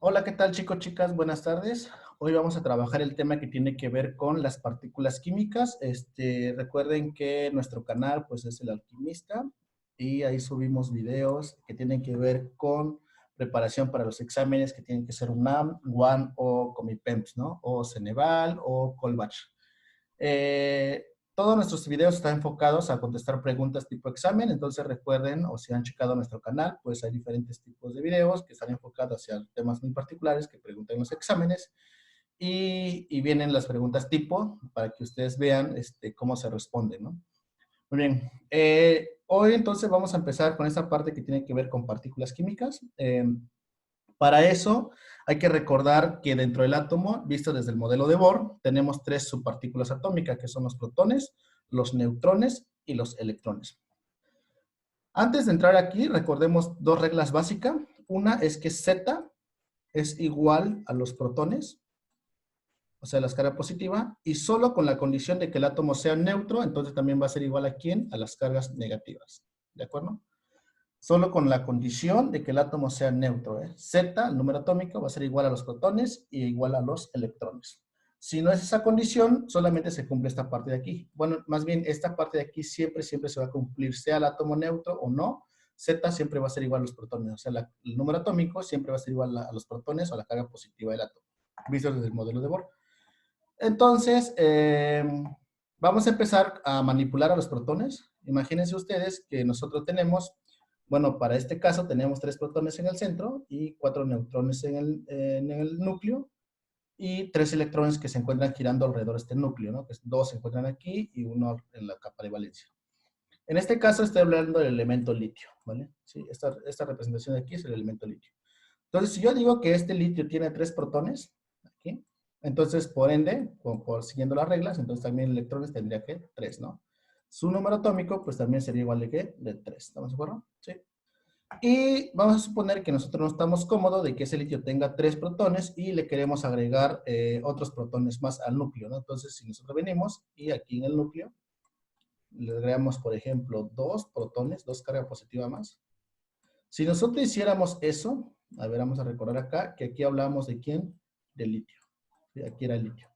Hola, ¿qué tal chicos, chicas? Buenas tardes. Hoy vamos a trabajar el tema que tiene que ver con las partículas químicas. Recuerden que nuestro canal pues es El Alquimista y ahí subimos videos que tienen que ver con preparación para los exámenes que tienen que ser UNAM, UAN o Comipems, ¿no? O Ceneval o Colbach. Eh, Todos nuestros videos están enfocados a contestar preguntas tipo examen, entonces recuerden, o si han checado nuestro canal, pues hay diferentes tipos de videos que están enfocados hacia temas muy particulares que preguntan los exámenes y vienen las preguntas tipo para que ustedes vean cómo se responde, ¿no? Muy bien. Hoy entonces vamos a empezar con esta parte que tiene que ver con partículas químicas. Para eso hay que recordar que dentro del átomo, visto desde el modelo de Bohr, tenemos tres subpartículas atómicas, que son los protones, los neutrones y los electrones. Antes de entrar aquí, recordemos dos reglas básicas. Una es que Z es igual a los protones, o sea, la carga positiva, y solo con la condición de que el átomo sea neutro, entonces también va a ser igual a ¿quién? A las cargas negativas. ¿De acuerdo? Solo con la condición de que el átomo sea neutro. Z, el número atómico, va a ser igual a los protones y igual a los electrones. Si no es esa condición, solamente se cumple esta parte de aquí. Bueno, más bien esta parte de aquí siempre se va a cumplir, sea el átomo neutro o no. Z siempre va a ser igual a los protones. O sea, el número atómico siempre va a ser igual a los protones o a la carga positiva del átomo, visto desde el modelo de Bohr. Entonces, vamos a empezar a manipular a los protones. Imagínense ustedes que nosotros tenemos, bueno, para este caso tenemos 3 protones en el centro y 4 neutrones en el núcleo y 3 electrones que se encuentran girando alrededor de este núcleo, ¿no? Que 2 se encuentran aquí y uno en la capa de valencia. En este caso estoy hablando del elemento litio, ¿vale? Sí, esta representación de aquí es el elemento litio. Entonces, si yo digo que este litio tiene 3 protones, aquí, entonces, por ende, siguiendo las reglas, entonces también electrones tendría que 3, ¿no? Su número atómico, pues también sería igual de ¿qué? De 3, ¿estamos de acuerdo? Sí. Y vamos a suponer que nosotros no estamos cómodos de que ese litio tenga 3 protones y le queremos agregar otros protones más al núcleo, ¿no? Entonces, si nosotros venimos y aquí en el núcleo le agregamos, por ejemplo, 2 protones, 2 cargas positivas más. Si nosotros hiciéramos eso, a ver, vamos a recordar acá, que aquí hablábamos de quién, del litio. ¿Sí? Aquí era el litio.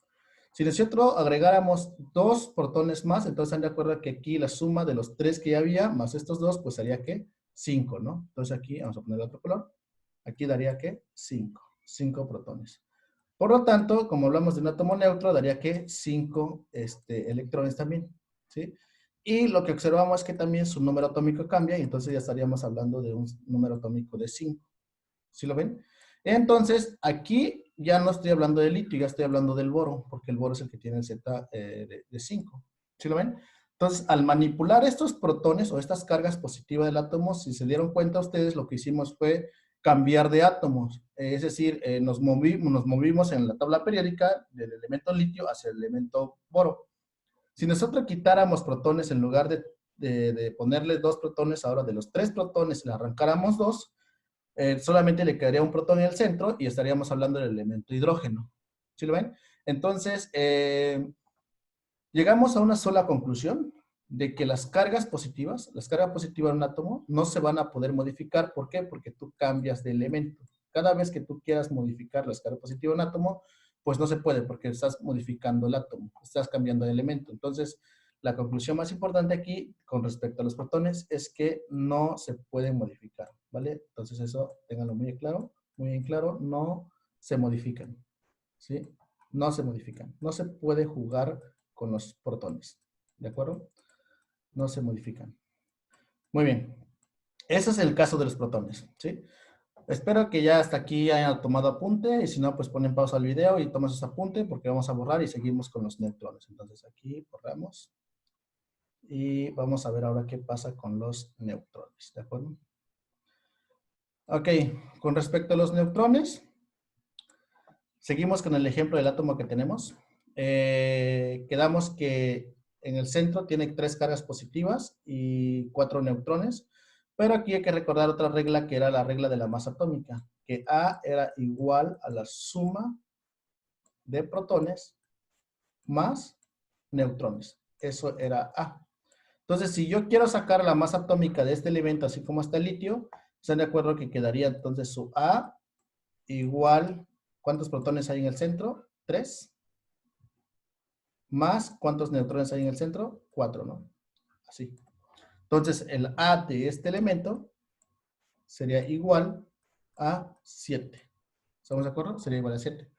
Si nosotros agregáramos 2 protones más, entonces están de acuerdo que aquí la suma de los 3 que ya había, más estos 2, pues haría que 5, ¿no? Entonces aquí, vamos a poner otro color, aquí daría que 5 protones. Por lo tanto, como hablamos de un átomo neutro, daría que 5 electrones también, ¿sí? Y lo que observamos es que también su número atómico cambia y entonces ya estaríamos hablando de un número atómico de 5. ¿Sí lo ven? Entonces, aquí ya no estoy hablando de litio, ya estoy hablando del boro, porque el boro es el que tiene el Z de 5. ¿Sí lo ven? Entonces, al manipular estos protones o estas cargas positivas del átomo, si se dieron cuenta ustedes, lo que hicimos fue cambiar de átomos. Es decir, nos movimos en la tabla periódica del elemento litio hacia el elemento boro. Si nosotros quitáramos protones en lugar de ponerle 2 protones, ahora de los 3 protones le arrancáramos 2, solamente le quedaría un protón en el centro y estaríamos hablando del elemento hidrógeno. ¿Sí lo ven? Entonces, llegamos a una sola conclusión de que las cargas positivas de un átomo, no se van a poder modificar. ¿Por qué? Porque tú cambias de elemento. Cada vez que tú quieras modificar las cargas positivas de un átomo, pues no se puede porque estás modificando el átomo, estás cambiando de elemento. Entonces, la conclusión más importante aquí con respecto a los protones es que no se pueden modificar, ¿vale? Entonces eso, ténganlo muy en claro, no se modifican, ¿sí? No se modifican. No se puede jugar con los protones, ¿de acuerdo? No se modifican. Muy bien. Ese es el caso de los protones, ¿sí? Espero que ya hasta aquí hayan tomado apunte y si no, pues ponen pausa al video y toman sus apuntes porque vamos a borrar y seguimos con los neutrones. Entonces aquí borramos y vamos a ver ahora qué pasa con los neutrones, ¿de acuerdo? Ok, con respecto a los neutrones, seguimos con el ejemplo del átomo que tenemos. Quedamos que en el centro tiene 3 cargas positivas y 4 neutrones, pero aquí hay que recordar otra regla que era la regla de la masa atómica, que A era igual a la suma de protones más neutrones. Eso era A. Entonces, si yo quiero sacar la masa atómica de este elemento, así como está el litio, están de acuerdo que quedaría entonces su A igual, ¿cuántos protones hay en el centro? 3. Más, ¿cuántos neutrones hay en el centro? 4, ¿no? Así. Entonces, el A de este elemento sería igual a 7. ¿Estamos de acuerdo? Sería igual a 7.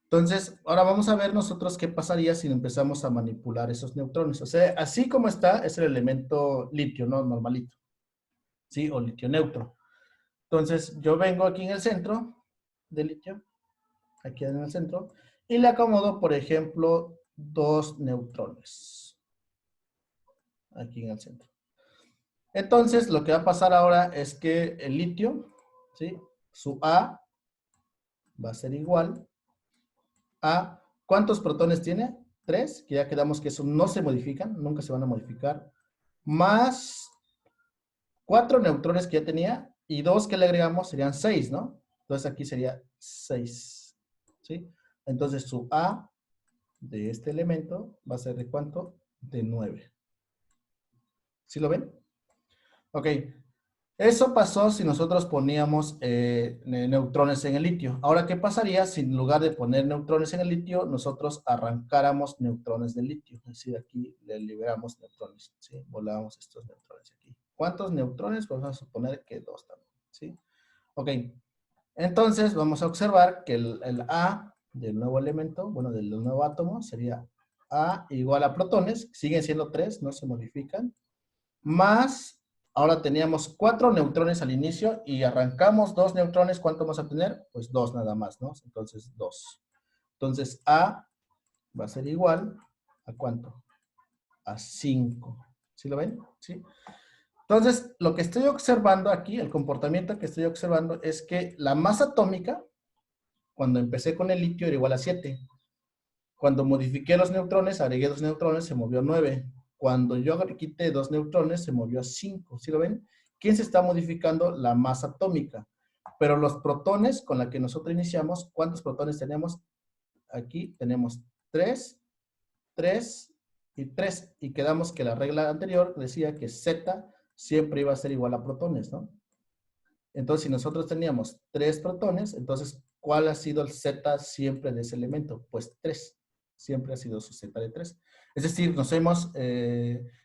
Entonces, ahora vamos a ver nosotros qué pasaría si empezamos a manipular esos neutrones. O sea, así como está, es el elemento litio, ¿no? Normalito. ¿Sí? O litio neutro. Entonces, yo vengo aquí en el centro de litio, aquí en el centro, y le acomodo, por ejemplo, 2 neutrones. Aquí en el centro. Entonces, lo que va a pasar ahora es que el litio, ¿sí? Su A va a ser igual a, ¿cuántos protones tiene? 3, que ya quedamos que eso no se modifican, nunca se van a modificar, más 4 neutrones que ya tenía, y 2 que le agregamos serían 6, ¿no? Entonces aquí sería 6, ¿sí? Entonces su A de este elemento va a ser ¿de cuánto? De 9. ¿Sí lo ven? Ok. Eso pasó si nosotros poníamos neutrones en el litio. Ahora, ¿qué pasaría si en lugar de poner neutrones en el litio, nosotros arrancáramos neutrones del litio? Es decir, aquí le liberamos neutrones, ¿sí? Volamos estos neutrones aquí. ¿Cuántos neutrones? Pues vamos a suponer que 2 también, ¿sí? Ok. Entonces, vamos a observar que el A del nuevo elemento, bueno, del nuevo átomo, sería A igual a protones, siguen siendo 3, no se modifican, más, ahora teníamos 4 neutrones al inicio y arrancamos 2 neutrones, ¿cuánto vamos a tener? Pues 2 nada más, ¿no? Entonces 2. Entonces A va a ser igual a ¿cuánto? A 5. ¿Sí lo ven? ¿Sí? Entonces, lo que estoy observando aquí, el comportamiento que estoy observando es que la masa atómica, cuando empecé con el litio, era igual a 7. Cuando modifiqué los neutrones, agregué 2 neutrones, se movió a 9. Cuando yo quité 2 neutrones, se movió a 5. ¿Sí lo ven? ¿Quién se está modificando? La masa atómica. Pero los protones con la que nosotros iniciamos, ¿cuántos protones tenemos? Aquí tenemos 3, 3 y 3. Y quedamos que la regla anterior decía que Z siempre iba a ser igual a protones, ¿no? Entonces, si nosotros teníamos 3 protones, entonces, ¿cuál ha sido el Z siempre de ese elemento? Pues 3. Siempre ha sido su Z de 3. Es decir,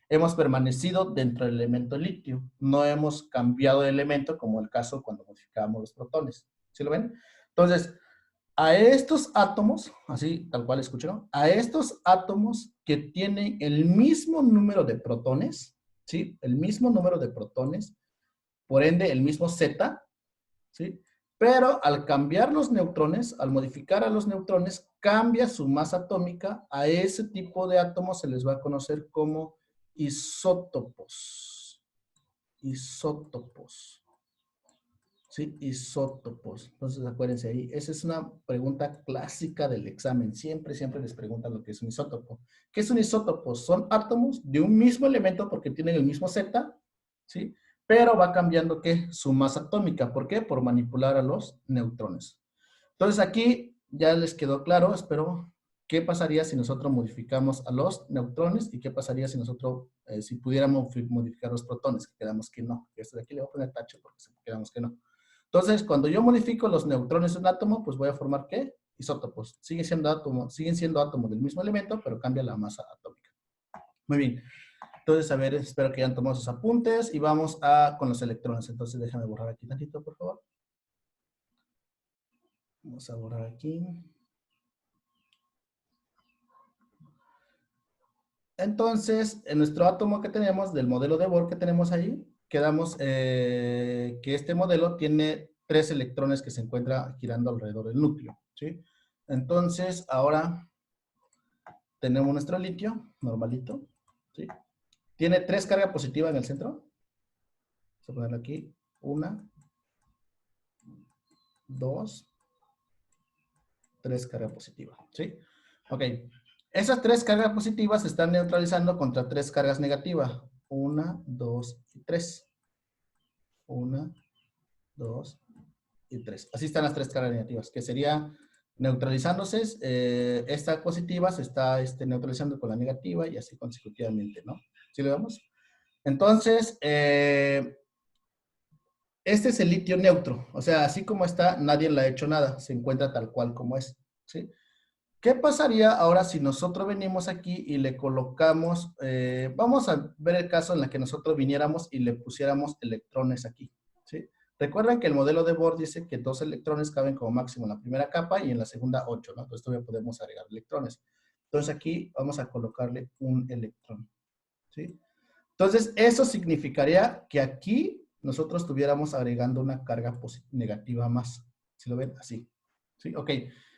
hemos permanecido dentro del elemento litio. No hemos cambiado de elemento, como el caso cuando modificábamos los protones. ¿Sí lo ven? Entonces, a estos átomos, así tal cual escucharon, a estos átomos que tienen el mismo número de protones, ¿sí? El mismo número de protones, por ende, el mismo Z, ¿sí? Pero al cambiar los neutrones, al modificar a los neutrones, cambia su masa atómica. A ese tipo de átomos se les va a conocer como isótopos. Isótopos. ¿Sí? Isótopos. Entonces, acuérdense ahí. Esa es una pregunta clásica del examen. Siempre, siempre les preguntan lo que es un isótopo. ¿Qué es un isótopo? Son átomos de un mismo elemento porque tienen el mismo Z, ¿sí? Pero va cambiando, ¿qué? Su masa atómica. ¿Por qué? Por manipular a los neutrones. Entonces, aquí ya les quedó claro, espero, qué pasaría si nosotros modificamos a los neutrones y qué pasaría si nosotros, si pudiéramos modificar los protones, que quedamos que no. Esto de aquí le voy a poner tacho porque quedamos que no. Entonces, cuando yo modifico los neutrones de un átomo, pues voy a formar ¿qué? Isótopos. Siguen siendo átomos del mismo elemento, pero cambia la masa atómica. Muy bien. Entonces, a ver, espero que hayan tomado sus apuntes y vamos con los electrones. Entonces, déjame borrar aquí tantito, por favor. Vamos a borrar aquí. Entonces, en nuestro átomo que tenemos, del modelo de Bohr que tenemos ahí, quedamos que este modelo tiene 3 electrones que se encuentran girando alrededor del núcleo, ¿sí? Entonces, ahora tenemos nuestro litio, normalito, ¿sí? Tiene 3 cargas positivas en el centro. Vamos a ponerlo aquí. 1, 2, 3 cargas positivas, ¿sí? Ok. Esas 3 cargas positivas se están neutralizando contra 3 cargas negativas. 1, 2 y 3. 1, 2 y 3. Así están las 3 cargas negativas, que sería neutralizándose, esta positiva se está neutralizando con la negativa y así consecutivamente, ¿no? ¿Sí le damos? Entonces, Este es el litio neutro, o sea, así como está, nadie le ha hecho nada, se encuentra tal cual como es, ¿sí? ¿Qué pasaría ahora si nosotros venimos aquí y le colocamos, vamos a ver el caso en el que nosotros viniéramos y le pusiéramos electrones aquí, ¿sí? Recuerden que el modelo de Bohr dice que 2 electrones caben como máximo en la primera capa y en la segunda 8, ¿no? Entonces todavía podemos agregar electrones. Entonces aquí vamos a colocarle un electrón, ¿sí? Entonces eso significaría que aquí nosotros estuviéramos agregando una carga negativa más. ¿Sí lo ven? Así. ¿Sí? Ok.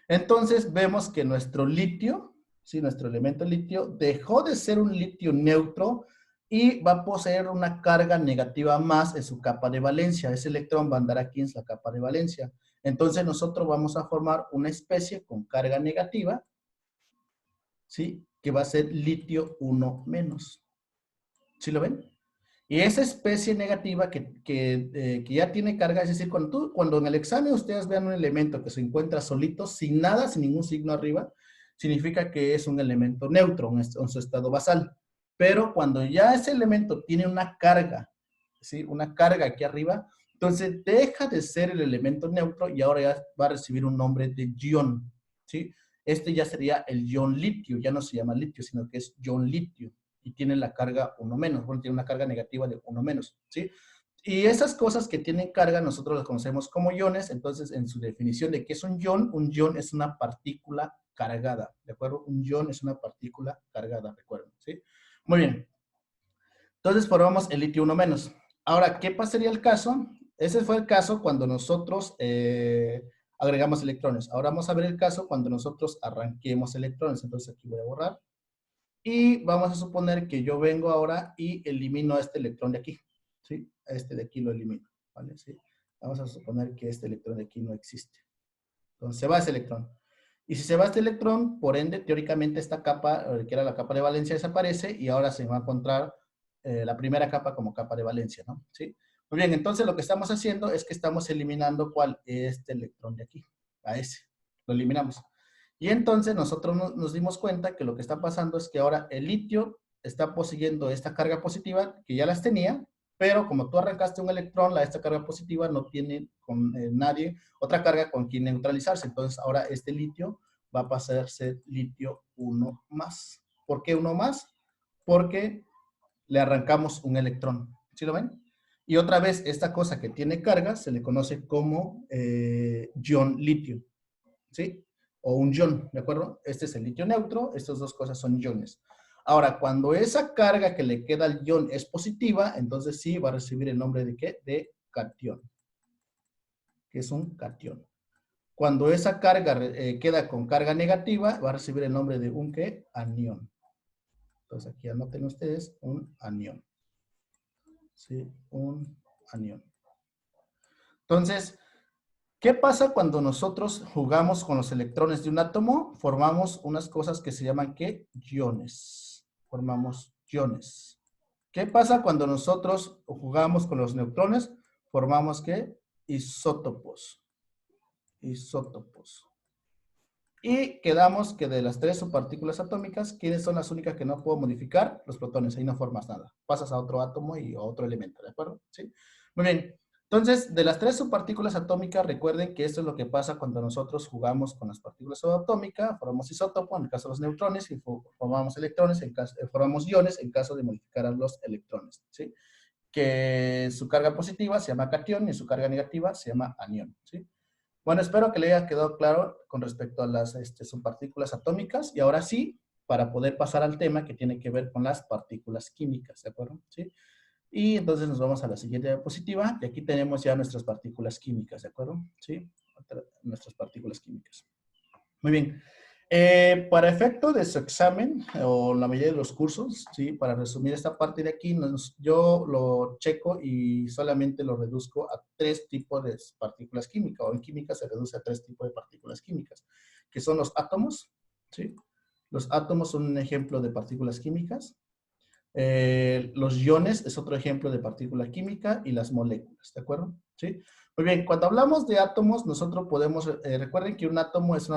Entonces vemos que nuestro litio, ¿sí? Nuestro elemento litio, dejó de ser un litio neutro y va a poseer una carga negativa más en su capa de valencia. Ese electrón va a andar aquí en la capa de valencia. Entonces nosotros vamos a formar una especie con carga negativa, ¿sí? Que va a ser litio 1 menos. ¿Sí lo ven? Y esa especie negativa que ya tiene carga, es decir, cuando en el examen ustedes vean un elemento que se encuentra solito, sin nada, sin ningún signo arriba, significa que es un elemento neutro en su estado basal. Pero cuando ya ese elemento tiene una carga, ¿sí? Una carga aquí arriba, entonces deja de ser el elemento neutro y ahora ya va a recibir un nombre de ion, ¿sí? Este ya sería el ion litio, ya no se llama litio, sino que es ion litio y tiene la carga 1 menos, bueno, tiene una carga negativa de 1 menos, ¿sí? Y esas cosas que tienen carga nosotros las conocemos como iones, entonces en su definición de qué es un ion es una partícula cargada, ¿de acuerdo? Un ion es una partícula cargada, recuerden, ¿sí? Muy bien. Entonces formamos el litio 1 menos. Ahora, ¿qué pasaría el caso? Ese fue el caso cuando nosotros agregamos electrones. Ahora vamos a ver el caso cuando nosotros arranquemos electrones. Entonces aquí voy a borrar. Y vamos a suponer que yo vengo ahora y elimino este electrón de aquí, ¿sí? Este de aquí lo elimino, ¿vale? ¿Sí? Vamos a suponer que este electrón de aquí no existe. Entonces se va ese electrón. Y si se va este electrón, por ende, teóricamente esta capa, que era la capa de valencia, desaparece y ahora se va a encontrar la primera capa como capa de valencia, ¿no? ¿Sí? Muy bien, entonces lo que estamos haciendo es que estamos eliminando ¿cuál? Este electrón de aquí, a ese. Lo eliminamos. Y entonces nosotros nos dimos cuenta que lo que está pasando es que ahora el litio está poseyendo esta carga positiva que ya las tenía, pero como tú arrancaste un electrón, esta carga positiva no tiene con nadie otra carga con quien neutralizarse. Entonces ahora este litio va a pasar a ser litio 1 más. ¿Por qué 1 más? Porque le arrancamos un electrón. ¿Sí lo ven? Y otra vez, esta cosa que tiene carga se le conoce como ion litio. ¿Sí? O un ion, ¿de acuerdo? Este es el litio neutro, estas dos cosas son iones. Ahora, cuando esa carga que le queda al ion es positiva, entonces sí va a recibir el nombre de ¿qué? De catión, que es un catión. Cuando esa carga queda con carga negativa, va a recibir el nombre de un ¿qué? Anión. Entonces aquí anoten ustedes un anión. ¿Sí? Un anión. Entonces, ¿qué pasa cuando nosotros jugamos con los electrones de un átomo? Formamos unas cosas que se llaman ¿qué? Iones. Formamos iones. ¿Qué pasa cuando nosotros jugamos con los neutrones? Formamos ¿qué? Isótopos. Isótopos. Y quedamos que de las 3 subpartículas atómicas, ¿quiénes son las únicas que no puedo modificar? Los protones, ahí no formas nada. Pasas a otro átomo y a otro elemento, ¿de acuerdo? ¿Sí? Muy bien. Entonces, de las 3 subpartículas atómicas, recuerden que esto es lo que pasa cuando nosotros jugamos con las partículas subatómicas, formamos isótopo en el caso de los neutrones y formamos electrones, formamos iones en caso de modificar a los electrones, ¿sí? Que su carga positiva se llama catión y su carga negativa se llama anión, ¿sí? Bueno, espero que le haya quedado claro con respecto a las subpartículas atómicas y ahora sí, para poder pasar al tema que tiene que ver con las partículas químicas, ¿de acuerdo? ¿Sí? Y entonces nos vamos a la siguiente diapositiva y aquí tenemos ya nuestras partículas químicas, ¿de acuerdo? ¿Sí? Nuestras partículas químicas. Muy bien. Para efecto de su examen o la mayoría de los cursos, ¿sí? Para resumir esta parte de aquí, yo lo checo y solamente lo reduzco a 3 tipos de partículas químicas, o en química se reduce a 3 tipos de partículas químicas, que son los átomos, ¿sí? Los átomos son un ejemplo de partículas químicas. Los iones es otro ejemplo de partícula química y las moléculas, ¿de acuerdo? ¿Sí? Muy bien, cuando hablamos de átomos, nosotros podemos, recuerden que un átomo es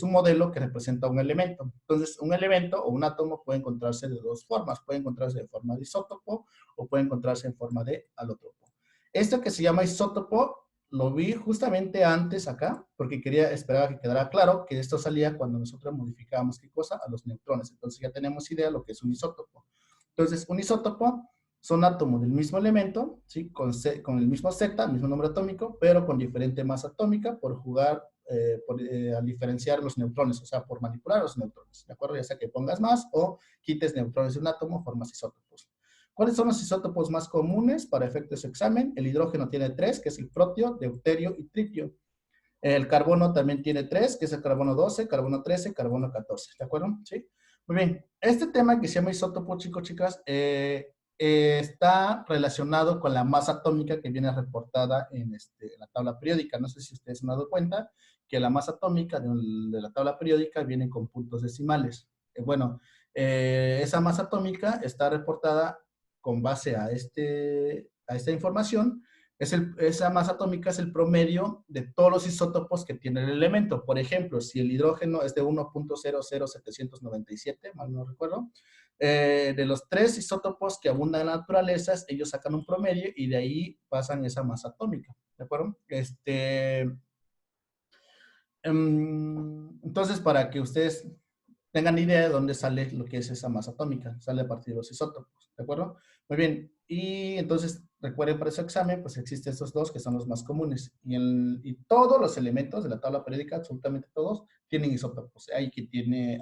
un modelo que representa un elemento. Entonces, un elemento o un átomo puede encontrarse de 2 formas. Puede encontrarse de forma de isótopo o puede encontrarse en forma de alótropo. Esto que se llama isótopo, lo vi justamente antes acá, porque esperaba que quedara claro que esto salía cuando nosotros modificábamos, ¿qué cosa? A los neutrones. Entonces ya tenemos idea de lo que es un isótopo. Entonces, un isótopo son átomos del mismo elemento, ¿sí? Con el mismo Z, mismo número atómico, pero con diferente masa atómica por jugar, al diferenciar los neutrones, o sea, por manipular los neutrones, ¿de acuerdo? Ya sea que pongas más o quites neutrones de un átomo, formas isótopos. ¿Cuáles son los isótopos más comunes para efectos de su examen? El hidrógeno tiene 3, que es el protio, deuterio y tritio. El carbono también tiene 3, que es el carbono 12, carbono 13, carbono 14, ¿de acuerdo? ¿Sí? Muy bien. Este tema que se llama isótopo, chicos, chicas, está relacionado con la masa atómica que viene reportada en la tabla periódica. No sé si ustedes se han dado cuenta que la masa atómica de la tabla periódica viene con puntos decimales. Esa masa atómica está reportada con base a esta información. Esa masa atómica es el promedio de todos los isótopos que tiene el elemento. Por ejemplo, si el hidrógeno es de 1.00797, mal no recuerdo, de los 3 isótopos que abundan en la naturaleza, ellos sacan un promedio y de ahí pasan esa masa atómica, ¿de acuerdo? Entonces, para que ustedes tengan idea de dónde sale lo que es esa masa atómica, sale a partir de los isótopos, ¿de acuerdo? Muy bien, y entonces recuerden para ese examen, pues existen estos dos que son los más comunes, y todos los elementos de la tabla periódica, absolutamente todos, tienen isótopos. Hay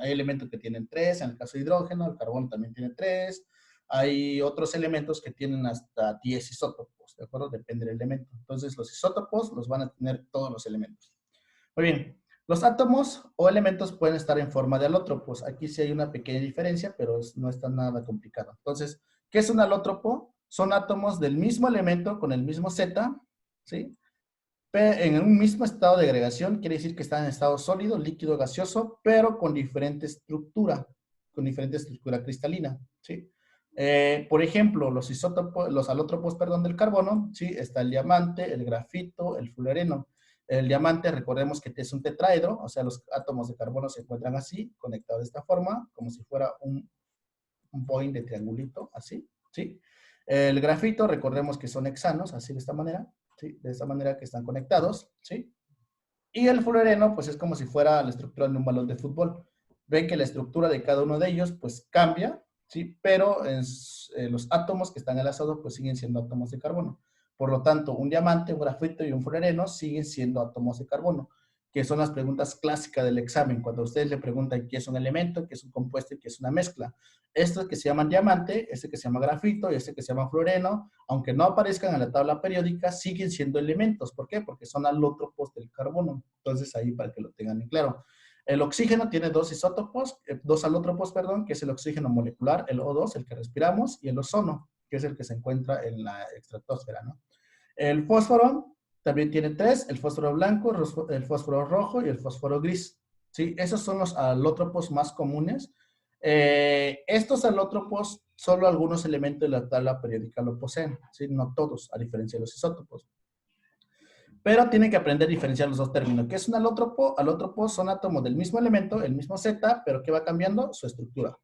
elementos que tienen 3, en el caso de hidrógeno, el carbono también tiene 3, hay otros elementos que tienen hasta 10 isótopos, ¿de acuerdo? Depende del elemento. Entonces, los isótopos los van a tener todos los elementos. Muy bien, los átomos o elementos pueden estar en forma de alótropos. Aquí sí hay una pequeña diferencia, pero no está nada complicado. Entonces, ¿qué es un alótropo? Son átomos del mismo elemento con el mismo Z, ¿sí? En un mismo estado de agregación, quiere decir que están en estado sólido, líquido, gaseoso, pero con diferente estructura cristalina, ¿sí? Por ejemplo, los alótropos, perdón, del carbono, ¿sí? Está el diamante, el grafito, el fullereno. El diamante, recordemos que es un tetraedro, o sea, los átomos de carbono se encuentran así, conectados de esta forma, como si fuera un point de triangulito, así, ¿sí? El grafito, recordemos que son hexanos, así de esta manera, ¿sí? De esta manera que están conectados, ¿sí? Y el fullereno, pues es como si fuera la estructura de un balón de fútbol. Ven que la estructura de cada uno de ellos, pues cambia, ¿sí? Pero los átomos que están enlazados, pues siguen siendo átomos de carbono. Por lo tanto, un diamante, un grafito y un fullereno siguen siendo átomos de carbono, que son las preguntas clásicas del examen, cuando ustedes le preguntan qué es un elemento, qué es un compuesto y qué es una mezcla. Estos que se llaman diamante, este que se llama grafito y este que se llama fullereno, aunque no aparezcan en la tabla periódica, siguen siendo elementos. ¿Por qué? Porque son alótropos del carbono. Entonces, ahí para que lo tengan en claro. El oxígeno tiene dos alótropos, perdón, que es el oxígeno molecular, el O2, el que respiramos, y el ozono, que es el que se encuentra en la estratosfera, ¿no? El fósforo también tiene 3, el fósforo blanco, el fósforo rojo y el fósforo gris. ¿Sí? Esos son los alótropos más comunes. Estos alótropos, solo algunos elementos de la tabla periódica lo poseen, ¿sí? No todos, a diferencia de los isótopos. Pero tienen que aprender a diferenciar los dos términos. ¿Qué es un alótropo? Alótropos son átomos del mismo elemento, el mismo Z, pero que va cambiando su estructura.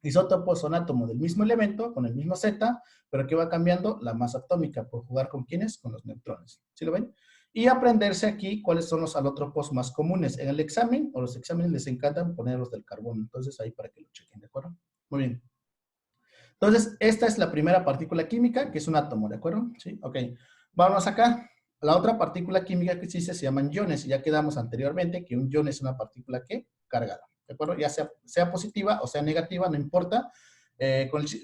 Isótopos son átomos del mismo elemento, con el mismo Z, pero que va cambiando la masa atómica por jugar con quiénes, con los neutrones. ¿Sí lo ven? Y aprenderse aquí cuáles son los alótropos más comunes. En el examen, o los exámenes les encantan ponerlos del carbono. Entonces ahí para que lo chequen, ¿de acuerdo? Muy bien. Entonces, esta es la primera partícula química, que es un átomo, ¿de acuerdo? Sí, ok. Vamos acá. La otra partícula química que existe se llaman iones, y ya quedamos anteriormente que un ion es una partícula que cargada, ¿de acuerdo? Ya sea positiva o sea negativa, no importa.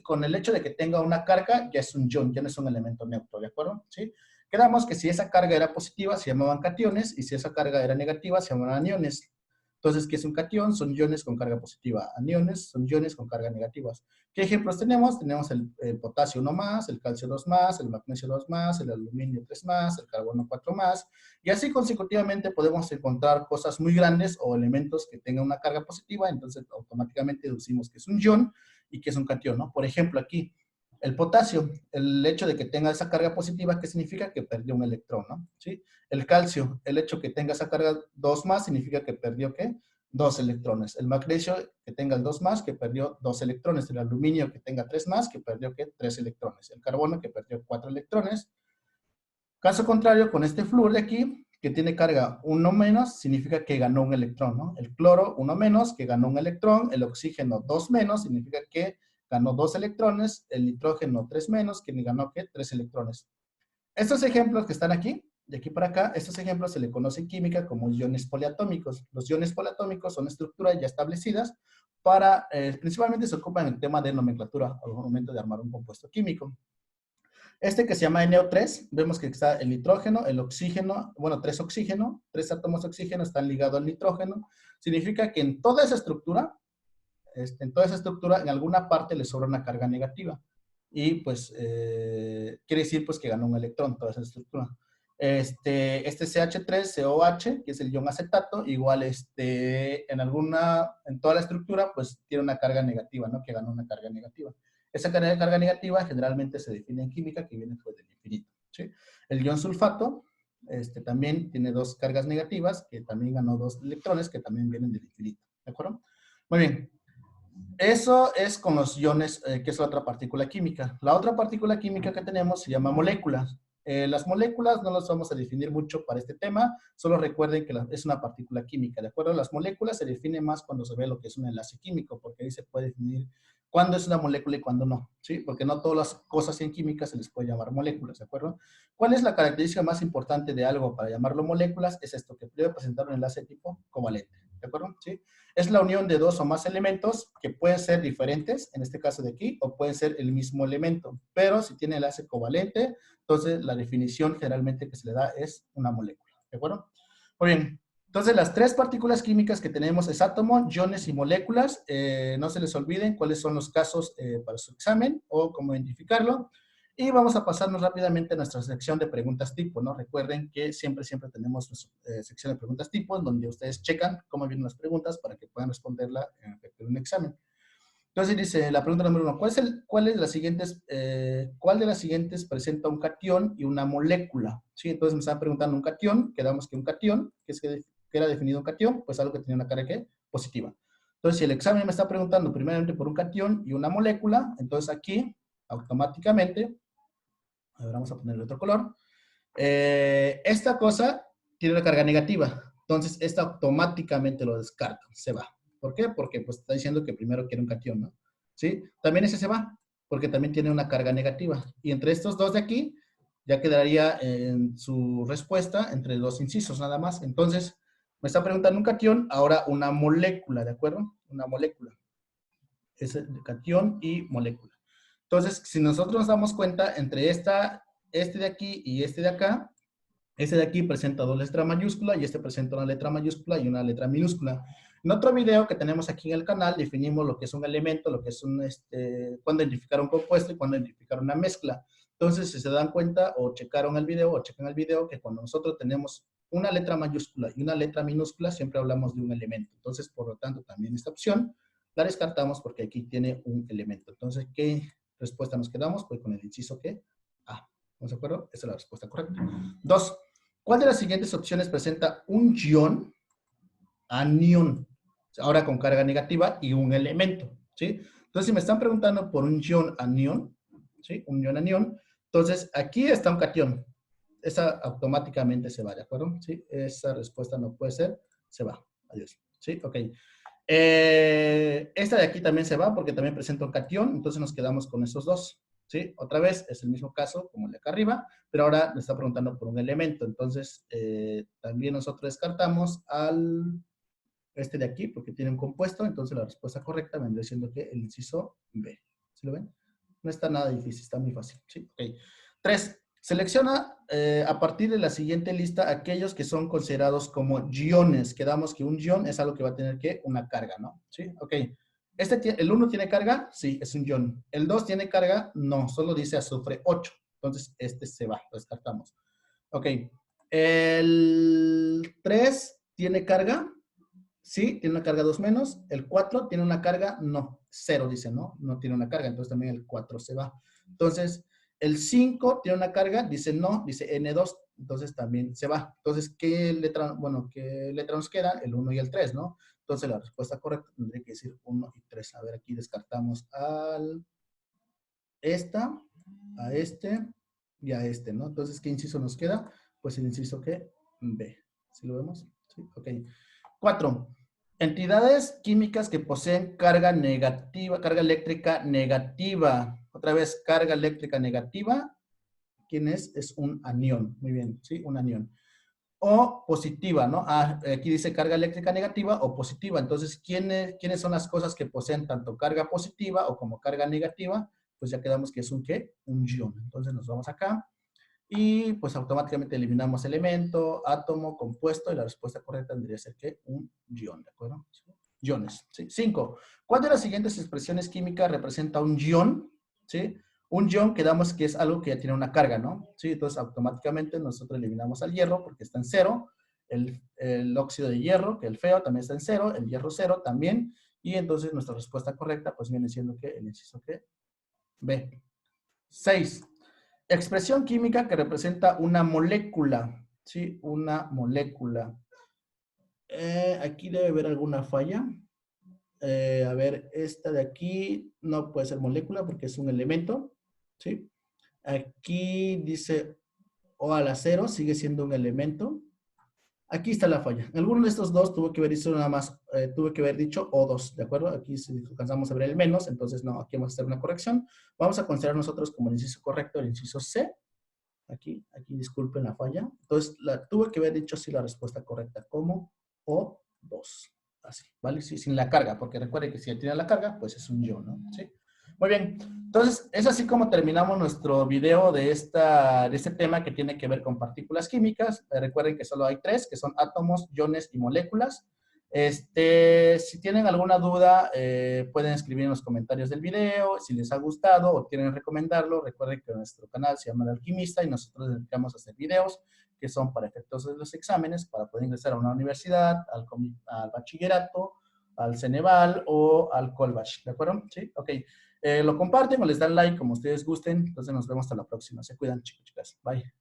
Con el hecho de que tenga una carga, ya es un ion, ya no es un elemento neutro, ¿de acuerdo? ¿Sí? Quedamos que si esa carga era positiva, se llamaban cationes, y si esa carga era negativa, se llamaban aniones. Entonces, ¿qué es un catión? Son iones con carga positiva. Aniones son iones con carga negativas. ¿Qué ejemplos tenemos? Tenemos el potasio 1 más, el calcio 2 más, el magnesio 2 más, el aluminio 3 más, el carbono 4 más, y así consecutivamente podemos encontrar cosas muy grandes o elementos que tengan una carga positiva, entonces automáticamente deducimos que es un ion y que es un catión, ¿no? Por ejemplo, aquí, el potasio, el hecho de que tenga esa carga positiva, ¿qué significa? Que perdió un electrón, ¿no? ¿Sí? El calcio, el hecho que tenga esa carga 2 más, significa que perdió, ¿qué? 2 electrones. El magnesio que tenga el 2 más, que perdió 2 electrones. El aluminio que tenga 3 más, que perdió, ¿qué? 3 electrones. El carbono que perdió 4 electrones. Caso contrario, con este flúor de aquí, que tiene carga 1 menos, significa que ganó un electrón, ¿no? El cloro 1 menos, que ganó un electrón. El oxígeno 2 menos, significa que ganó 2 electrones. El nitrógeno 3 menos, que ganó, ¿qué? 3 electrones. Estos ejemplos que están aquí, de aquí para acá, estos ejemplos se le conoce en química como iones poliatómicos. Los iones poliatómicos son estructuras ya establecidas para, principalmente se ocupan en el tema de nomenclatura al momento de armar un compuesto químico. Este que se llama NO3, vemos que está el nitrógeno, el oxígeno, bueno, 3 oxígeno, 3 átomos de oxígeno están ligados al nitrógeno. Significa que en toda esa estructura, en alguna parte le sobra una carga negativa. Y pues quiere decir pues que ganó un electrón toda esa estructura. Este CH3COH, que es el ion acetato, igual en toda la estructura pues tiene una carga negativa, ¿no? Que ganó una carga negativa. Esa carga negativa generalmente se define en química que viene pues del infinito, ¿sí? El ion sulfato también tiene 2 cargas negativas, que también ganó 2 electrones, que también vienen del infinito, ¿de acuerdo? Muy bien. Eso es con los iones, que es la otra partícula química. La otra partícula química que tenemos se llama moléculas. Las moléculas no las vamos a definir mucho para este tema, solo recuerden que es una partícula química, ¿de acuerdo? Las moléculas se definen más cuando se ve lo que es un enlace químico, porque ahí se puede definir cuándo es una molécula y cuándo no, ¿sí? Porque no todas las cosas en química se les puede llamar moléculas, ¿de acuerdo? ¿Cuál es la característica más importante de algo para llamarlo moléculas? Es esto, que debe presentar un enlace tipo covalente, ¿de acuerdo? ¿Sí? Es la unión de 2 o más elementos que pueden ser diferentes, en este caso de aquí, o pueden ser el mismo elemento. Pero si tiene enlace covalente, entonces la definición generalmente que se le da es una molécula. ¿De acuerdo? Muy bien. Entonces, las 3 partículas químicas que tenemos es átomo, iones y moléculas. No se les olviden cuáles son los casos para su examen o cómo identificarlo. Y vamos a pasarnos rápidamente a nuestra sección de preguntas tipo, ¿no? Recuerden que siempre tenemos nuestra sección de preguntas tipo, en donde ustedes checan cómo vienen las preguntas para que puedan responderla en un examen. Entonces dice la pregunta número 1, ¿cuál de las siguientes presenta un catión y una molécula? ¿Sí? Entonces me están preguntando un catión, quedamos que un catión, que era definido un catión, pues algo que tenía una carga ¿qué? Positiva. Entonces si el examen me está preguntando primeramente por un catión y una molécula, entonces aquí automáticamente, a ver, vamos a ponerle otro color, esta cosa tiene una carga negativa, entonces esta automáticamente lo descarta, se va. ¿Por qué? Porque pues está diciendo que primero quiere un catión, ¿no? ¿Sí? También ese se va, porque también tiene una carga negativa. Y entre estos dos de aquí, ya quedaría en su respuesta entre 2 incisos nada más. Entonces, me está preguntando un catión, ahora una molécula, ¿de acuerdo? Una molécula. Es el catión y molécula. Entonces, si nosotros nos damos cuenta, entre este de aquí y este de acá, este de aquí presenta 2 letras mayúsculas y este presenta una letra mayúscula y una letra minúscula. En otro video que tenemos aquí en el canal definimos lo que es un elemento, lo que es cuándo identificar un compuesto y cuándo identificar una mezcla. Entonces, si se dan cuenta o checaron el video o checan el video, que cuando nosotros tenemos una letra mayúscula y una letra minúscula, siempre hablamos de un elemento. Entonces, por lo tanto, también esta opción la descartamos porque aquí tiene un elemento. Entonces, ¿qué respuesta nos quedamos? Pues con el inciso que A. ¿Estamos de acuerdo? Esa es la respuesta correcta. 2. ¿Cuál de las siguientes opciones presenta un ion, anión, ahora con carga negativa y un elemento? ¿Sí? Entonces, si me están preguntando por un ion, anión, ¿sí? Un ion, anión, entonces aquí está un catión. Esa automáticamente se va, ¿de acuerdo? ¿Sí? Esa respuesta no puede ser, se va. Adiós. ¿Sí? Ok. Esta de aquí también se va porque también presenta un catión, entonces nos quedamos con esos dos. ¿Sí? Otra vez es el mismo caso como el de acá arriba, pero ahora me está preguntando por un elemento, entonces también nosotros descartamos al este de aquí porque tiene un compuesto, entonces la respuesta correcta vendría siendo que el inciso B. ¿Sí lo ven? No está nada difícil, está muy fácil. ¿Sí? Ok. 3. Selecciona a partir de la siguiente lista aquellos que son considerados como iones. Quedamos que un ion es algo que va a tener que una carga, ¿no? ¿Sí? Ok. ¿El 1 tiene carga? Sí, es un ion. ¿El 2 tiene carga? No, solo dice azufre 8. Entonces, este se va, lo descartamos. Ok. ¿El 3 tiene carga? Sí, tiene una carga 2 menos. ¿El 4 tiene una carga? No, 0 dice, ¿no? No tiene una carga, entonces también el 4 se va. Entonces, el 5 tiene una carga, dice no, dice N2, entonces también se va. Entonces, ¿qué letra nos queda? El 1 y el 3, ¿no? Entonces, la respuesta correcta tendría que decir 1 y 3. A ver, aquí descartamos a y a este, ¿no? Entonces, ¿qué inciso nos queda? Pues el inciso que B. ¿Sí lo vemos? Sí, ok. 4. Entidades químicas que poseen carga negativa, carga eléctrica negativa. Otra vez, carga eléctrica negativa. ¿Quién es? Es un anión. Muy bien, ¿sí? Un anión. O positiva, ¿no? Aquí dice carga eléctrica negativa o positiva. Entonces, ¿quiénes son las cosas que poseen tanto carga positiva o como carga negativa? Pues ya quedamos que es un ¿qué? Un ion. Entonces nos vamos acá y pues automáticamente eliminamos elemento, átomo, compuesto y la respuesta correcta tendría que ser ¿qué? Un ion, ¿de acuerdo? Iones, ¿sí? 5. ¿Cuál de las siguientes expresiones químicas representa un ion? ¿Sí? Un ion quedamos que es algo que ya tiene una carga, ¿no? ¿Sí? Entonces automáticamente nosotros eliminamos al hierro porque está en cero, el óxido de hierro, que el feo también está en cero, el hierro cero también, y entonces nuestra respuesta correcta pues viene siendo que el inciso que B. 6. Expresión química que representa una molécula, ¿sí? Una molécula. Aquí debe haber alguna falla. A ver, esta de aquí no puede ser molécula porque es un elemento, ¿sí? Aquí dice O a la cero, sigue siendo un elemento. Aquí está la falla. En alguno de estos dos tuve que haber dicho nada más, tuve que haber dicho O2, ¿de acuerdo? Aquí si alcanzamos a ver el menos, entonces no, aquí vamos a hacer una corrección. Vamos a considerar nosotros como el inciso correcto el inciso C. Aquí disculpen la falla. Entonces, tuve que haber dicho así la respuesta correcta, como O2. Así, ¿vale? Sí, sin la carga, porque recuerde que si ya tiene la carga, pues es un yo, ¿no? Sí. Muy bien. Entonces, es así como terminamos nuestro video de este tema que tiene que ver con partículas químicas. Recuerden que solo hay 3, que son átomos, iones y moléculas. Si tienen alguna duda, pueden escribir en los comentarios del video. Si les ha gustado o quieren recomendarlo, recuerden que nuestro canal se llama El Alquimista y nosotros nos dedicamos a hacer videos que son para efectos de los exámenes, para poder ingresar a una universidad, al bachillerato, al Ceneval o al Colbach. ¿De acuerdo? Sí, ok. Lo comparten o les dan like como ustedes gusten. Entonces nos vemos hasta la próxima. Se cuidan, chicos, chicas. Bye.